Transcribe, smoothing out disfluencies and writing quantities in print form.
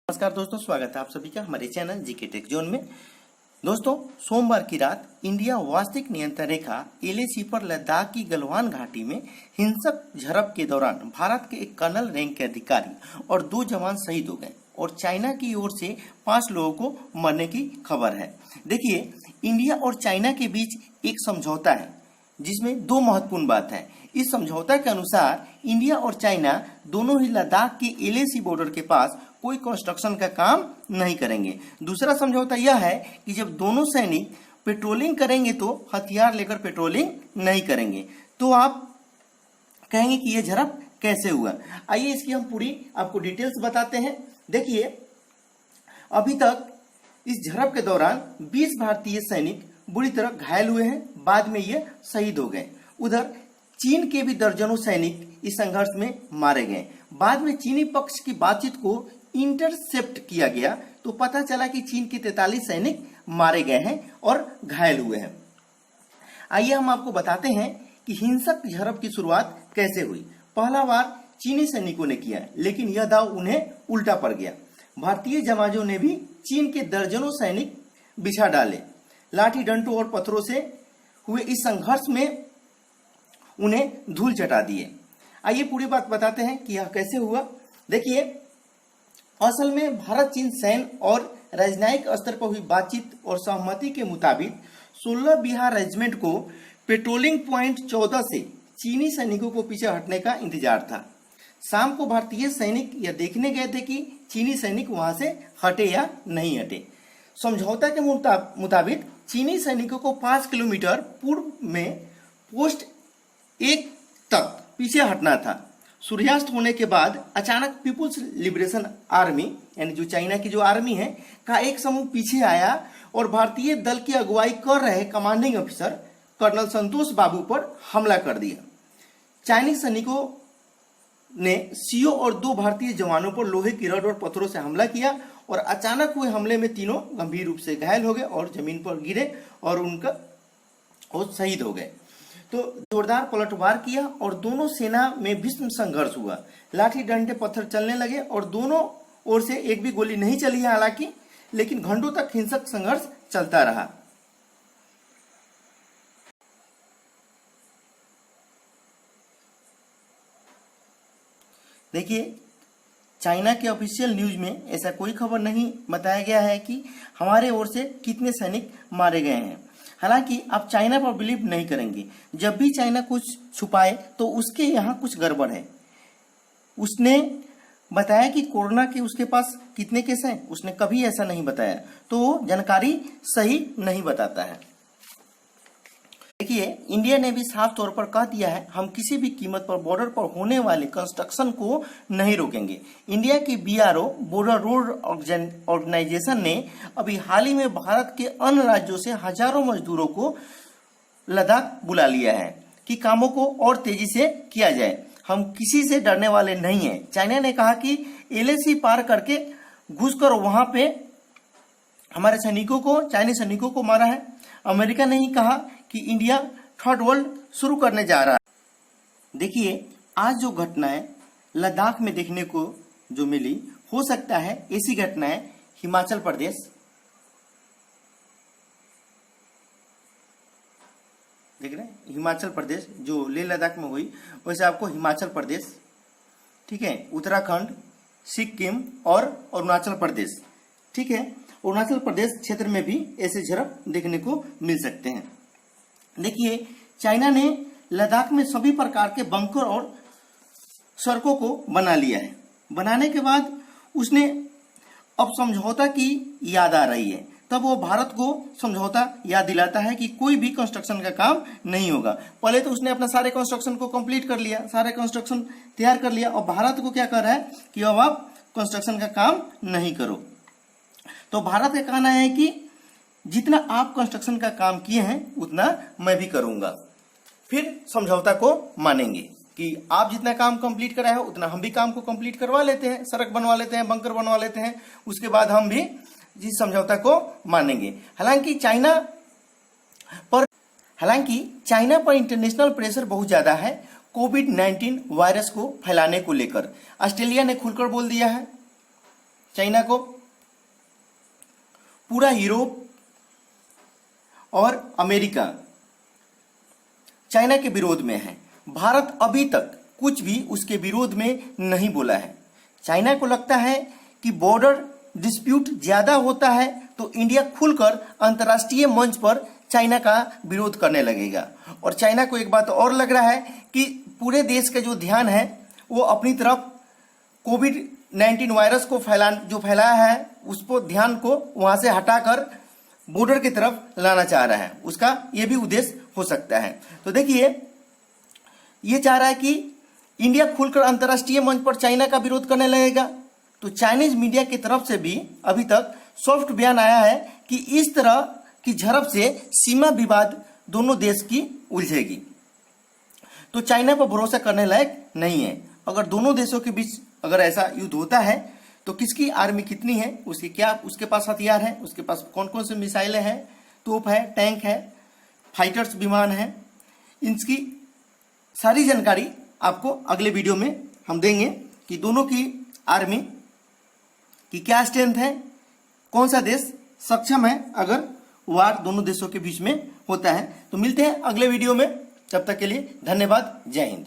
नमस्कार दोस्तों, स्वागत है आप सभी का हमारे चैनल जीके टेक जोन में। दोस्तों, सोमवार की रात इंडिया वास्तविक नियंत्रण रेखा एलएसी पर लद्दाख की गलवान घाटी में हिंसक झड़प के दौरान भारत के एक कर्नल रैंक के अधिकारी और 2 जवान शहीद हो गए और चाइना की ओर से 5 लोगों को मरने की खबर है। देखिए, इंडिया और चाइना के बीच एक समझौता है जिसमें 2 महत्वपूर्ण बात है। इस समझौता के अनुसार इंडिया और चाइना दोनों ही लद्दाख के एलएसी बॉर्डर के पास कोई कंस्ट्रक्शन का काम नहीं करेंगे। दूसरा समझौता यह है कि जब दोनों सैनिक पेट्रोलिंग करेंगे तो हथियार लेकर पेट्रोलिंग नहीं करेंगे। तो आप कहेंगे कि यह झड़प कैसे हुआ? आइए इसकी हम पूरी आपको डिटेल्स बताते हैं। देखिए, अभी तक इस झड़प के दौरान 20 भारतीय सैनिक बुरी तरह घायल हुए हैं, बाद में ये शहीद हो गए। उधर चीन के भी दर्जनों सैनिक इस संघर्ष में मारे गए। बाद में चीनी पक्ष की बातचीत को इंटरसेप्ट किया गया तो पता चला कि चीन के 43 सैनिक मारे गए हैं और घायल हुए हैं। आइए हम आपको बताते हैं कि हिंसक झड़प की शुरुआत कैसे हुई। पहला वार चीनी सैनिकों ने किया, लेकिन यह दांव उन्हें उल्टा पड़ गया। भारतीय जवानों ने भी चीन के दर्जनों सैनिक बिछा डाले। लाठी डंडों और पत्थरों से हुए इस संघर्ष में उन्हें धूल चटा दिए। आइए पूरी बात बताते हैं कि यह कैसे हुआ। देखिए, असल में भारत चीन सैन्य और राजनयिक स्तर पर हुई बातचीत और सहमति के मुताबिक 16 बिहार रेजिमेंट को पेट्रोलिंग पॉइंट 14 से चीनी सैनिकों को पीछे हटने का इंतजार था। शाम को भारतीय सैनिक यह देखने गए थे कि चीनी सैनिक वहां से हटे या नहीं हटे। समझौता के मुताबिक चीनी सैनिकों को 5 किलोमीटर पूर्व में पोस्ट 1 तक पीछे हटना था। सूर्यास्त होने के बाद अचानक पीपुल्स लिबरेशन आर्मी, यानी जो चाइना की जो आर्मी है, का एक समूह पीछे आया और भारतीय दल की अगुवाई कर रहे कमांडिंग ऑफिसर कर्नल संतोष बाबू पर हमला कर दिया। चाइनीज सैनिकों ने सीओ और 2 भारतीय जवानों पर लोहे की रड और पत्थरों से हमला किया और अचानक हुए हमले में तीनों गंभीर रूप से घायल हो गए और जमीन पर गिरे और वो शहीद हो गए। तो जोरदार पलटवार किया और दोनों सेना में भीषण संघर्ष हुआ। लाठी डंडे पत्थर चलने लगे और दोनों ओर से एक भी गोली नहीं चली है हालांकि, लेकिन घंटों तक हिंसक संघर्ष चलता रहा। देखिए, चाइना के ऑफिशियल न्यूज में ऐसा कोई खबर नहीं बताया गया है कि हमारे ओर से कितने सैनिक मारे गए हैं। हालांकि आप चाइना पर बिलीव नहीं करेंगे, जब भी चाइना कुछ छुपाए तो उसके यहाँ कुछ गड़बड़ है। उसने बताया कि कोरोना के उसके पास कितने केस हैं, उसने कभी ऐसा नहीं बताया, तो वो जानकारी सही नहीं बताता है। देखिए, इंडिया ने भी साफ तौर पर कह दिया है, हम किसी भी कीमत पर बॉर्डर पर होने वाले कंस्ट्रक्शन को नहीं रोकेंगे। इंडिया की बीआरओ, बॉर्डर रोड ऑर्गेनाइजेशन ने अभी हाल ही में भारत के अन्य राज्यों से हजारों मजदूरों को लद्दाख बुला लिया है कि कामों को और तेजी से किया जाए। हम किसी से डरने वाले नहीं हैं। चाइना ने कहा कि एलएसी पार करके घुसकर वहां पे हमारे चाइनीज सैनिकों को मारा है। अमेरिका ने ही कहा कि इंडिया थर्ड वर्ल्ड शुरू करने जा रहा है। देखिए, आज जो घटनाएं लद्दाख में देखने को जो मिली, हो सकता है ऐसी घटनाएं हिमाचल प्रदेश, देख रहे हैं, हिमाचल प्रदेश जो लेह लद्दाख में हुई, वैसे आपको हिमाचल प्रदेश, ठीक है, उत्तराखंड, सिक्किम और अरुणाचल प्रदेश, ठीक है, अरुणाचल प्रदेश क्षेत्र में भी ऐसे झड़प देखने को मिल सकते हैं। देखिए, चाइना ने लद्दाख में सभी प्रकार के बंकर और सड़कों को बना लिया है। बनाने के बाद उसने अब समझौता की याद आ रही है, तब वो भारत को समझौता याद दिलाता है कि कोई भी कंस्ट्रक्शन का काम नहीं होगा। पहले तो उसने अपना सारे कंस्ट्रक्शन को कंप्लीट कर लिया, सारे कंस्ट्रक्शन तैयार कर लिया, और भारत को क्या कर रहा है कि अब आप कंस्ट्रक्शन का काम नहीं करो। तो भारत का कहना है कि जितना आप कंस्ट्रक्शन का काम किए हैं उतना मैं भी करूंगा। फिर समझौता को मानेंगे कि आप जितना काम कंप्लीट करा है उतना हम भी काम को कंप्लीट करवा लेते हैं, सड़क बनवा लेते हैं, बंकर बनवा लेते हैं, उसके बाद हम भी इस समझौता को मानेंगे। हालांकि चाइना पर इंटरनेशनल प्रेशर बहुत ज्यादा है कोविड-19 वायरस को फैलाने को लेकर। ऑस्ट्रेलिया ने खुलकर बोल दिया है, चाइना को। पूरा यूरोप और अमेरिका चाइना के विरोध में है। भारत अभी तक कुछ भी उसके विरोध में नहीं बोला है। चाइना को लगता है कि बॉर्डर डिस्प्यूट ज्यादा होता है तो इंडिया खुलकर अंतर्राष्ट्रीय मंच पर चाइना का विरोध करने लगेगा। और चाइना को एक बात और लग रहा है कि पूरे देश का जो ध्यान है वो अपनी तरफ कोविड-19 वायरस को फैलाया है उसको ध्यान को वहां से हटाकर बॉर्डर की तरफ लाना चाह रहा है। उसका ये भी उद्देश्य हो सकता है। तो देखिए, ये चाह रहा है कि इंडिया खुलकर अंतर्राष्ट्रीय मंच पर चाइना का विरोध करने लगेगा। तो चाइनीज मीडिया की तरफ से भी अभी तक सॉफ्ट बयान आया है कि इस तरह की झड़प से सीमा विवाद दोनों देश की उलझेगी। तो चाइना पर भरोसा करने लायक नहीं है। अगर दोनों देशों के बीच अगर ऐसा युद्ध होता है तो किसकी आर्मी कितनी है, उसके पास हथियार है, उसके पास कौन कौन से मिसाइलें हैं, तोप है, टैंक है, फाइटर्स विमान है, इनकी सारी जानकारी आपको अगले वीडियो में हम देंगे कि दोनों की आर्मी की क्या स्ट्रेंथ है, कौन सा देश सक्षम है अगर वार दोनों देशों के बीच में होता है। तो मिलते हैं अगले वीडियो में, तब तक के लिए धन्यवाद। जय हिंद।